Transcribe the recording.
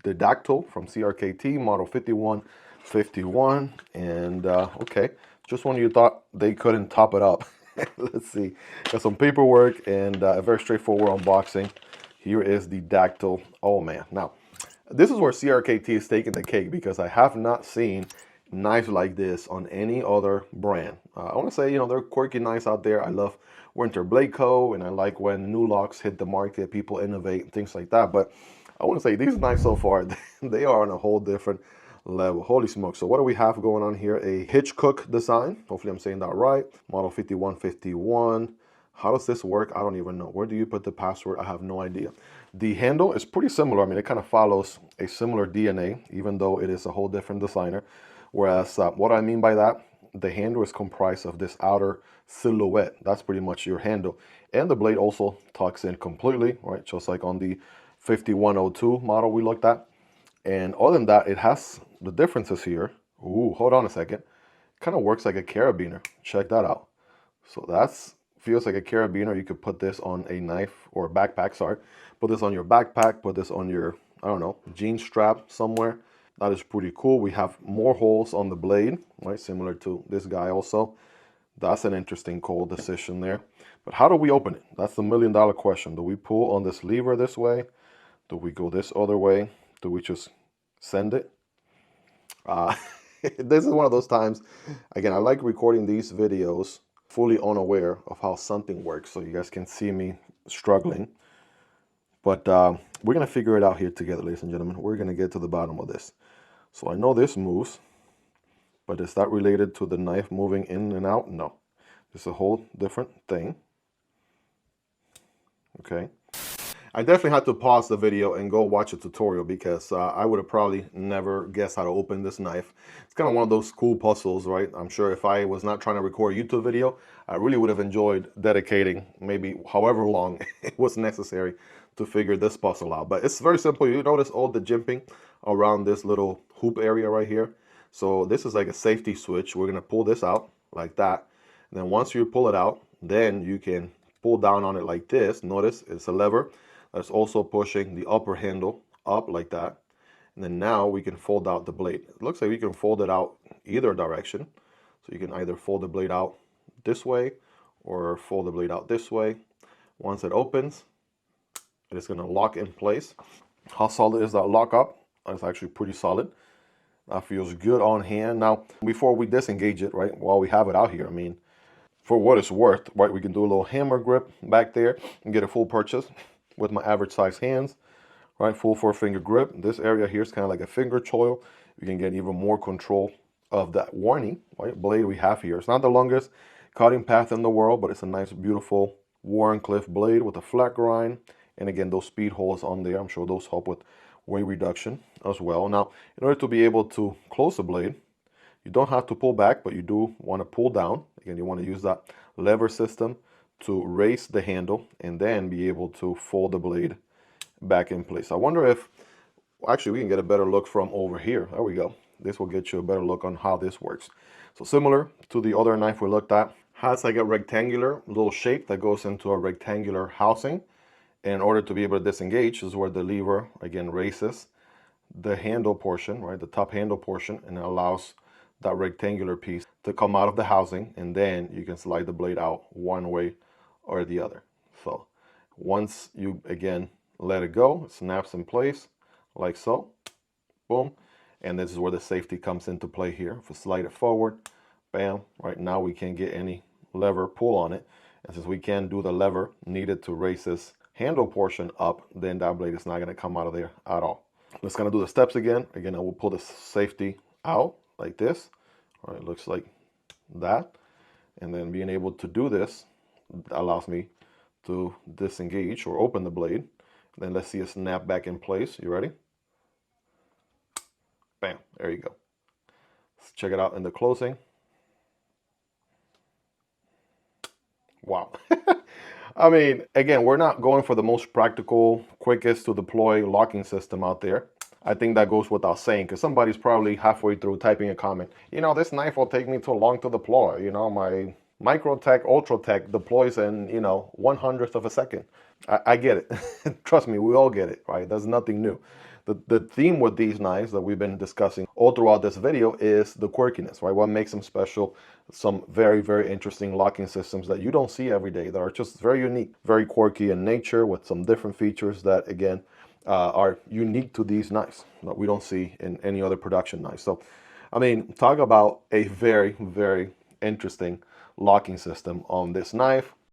the Daktyl from CRKT, model 5151. And okay, just when you thought they couldn't top it up. Let's see, got some paperwork and a very straightforward unboxing. Here is the Daktyl. Oh man, now this is where CRKT is taking the cake because I have not seen knives like this on any other brand. I want to say, you know, there are quirky knives out there. I love Winter Blade Co. and I like when new locks hit the market, people innovate, things like that. But I want to say these knives so far, they are on a whole different level. Holy smoke. So what do we have going on here? A Hitchcock design. Hopefully I'm saying that right. Model 5151. How does this work? I don't even know. Where do you put the password? I have no idea. The handle is pretty similar. I mean, it kind of follows a similar DNA, even though it is a whole different designer. Whereas what I mean by that, the handle is comprised of this outer silhouette. That's pretty much your handle. And the blade also tucks in completely, right? Just like on the 5102 model we looked at. And other than that, it has the differences here. Ooh, hold on a second. Kind of works like a carabiner. Check that out. So that's feels like a carabiner. You could put this on a knife or a backpack, sorry. Put this on your backpack, put this on your, I don't know, jean strap somewhere. That is pretty cool. We have more holes on the blade, right? Similar to this guy also. That's an interesting cold decision there. But how do we open it? That's the million-dollar question. Do we pull on this lever this way? Do we go this other way? Do we just send it? This is one of those times, again, I like recording these videos fully unaware of how something works, so you guys can see me struggling. But we're going to figure it out here together, ladies and gentlemen. We're going to get to the bottom of this. So I know this moves, but is that related to the knife moving in and out? No. It's a whole different thing. Okay. I definitely had to pause the video and go watch a tutorial because I would have probably never guessed how to open this knife. It's kind of one of those cool puzzles, right? I'm sure if I was not trying to record a YouTube video, I really would have enjoyed dedicating maybe however long it was necessary to figure this puzzle out. But it's very simple. You notice all the jimping around this little hoop area right here. So this is like a safety switch. We're going to pull this out like that. And then once you pull it out, then you can pull down on it like this. Notice it's a lever that's also pushing the upper handle up like that. And then now we can fold out the blade. It looks like we can fold it out either direction. So you can either fold the blade out this way or fold the blade out this way. Once it opens, it is going to lock in place. How solid is that lock up? It's actually pretty solid. That feels good on hand. Now, before we disengage it, right, while we have it out here, I mean, for what it's worth, right, we can do a little hammer grip back there and get a full purchase with my average size hands, right? Full 4-finger grip. This area here is kind of like a finger choil. You can get even more control of that warning, right, blade we have here. It's not the longest cutting path in the world, but it's a nice, beautiful Warncliffe blade with a flat grind. And again, those speed holes on there, I'm sure those help with weight reduction as well. Now, in order to be able to close the blade, you don't have to pull back, but you do want to pull down. Again, you want to use that lever system to raise the handle and then be able to fold the blade back in place. I wonder if, actually we can get a better look from over here. There we go. This will get you a better look on how this works. So similar to the other knife we looked at, has like a rectangular little shape that goes into a rectangular housing. And in order to be able to disengage, this is where the lever again raises the handle portion, right, the top handle portion, and it allows that rectangular piece to come out of the housing, and then you can slide the blade out one way or the other. So once you again let it go, it snaps in place like so. Boom. And this is where the safety comes into play here. If we slide it forward, bam, right now we can't get any lever pull on it. And since we can't do the lever needed to raise this handle portion up, then that blade is not going to come out of there at all. Let's kind of do the steps again. Again, I will pull the safety out like this. All right, it looks like that. And then being able to do this allows me to disengage or open the blade. Then let's see it snap back in place. You ready? Bam, there you go. Let's check it out in the closing. Wow. I mean, again, we're not going for the most practical, quickest to deploy locking system out there. I think that goes without saying, because somebody's probably halfway through typing a comment. You know, this knife will take me too long to deploy. You know, my Microtech, Ultratech deploys in, you know, 1/100th of a second. I get it. Trust me, we all get it, right? There's nothing new. the theme with these knives that we've been discussing all throughout this video is the quirkiness, right? What makes them special, some very, very interesting locking systems that you don't see every day that are just very unique, very quirky in nature with some different features that, again, are unique to these knives that we don't see in any other production knife. So, I mean, talk about a very, very interesting locking system on this knife.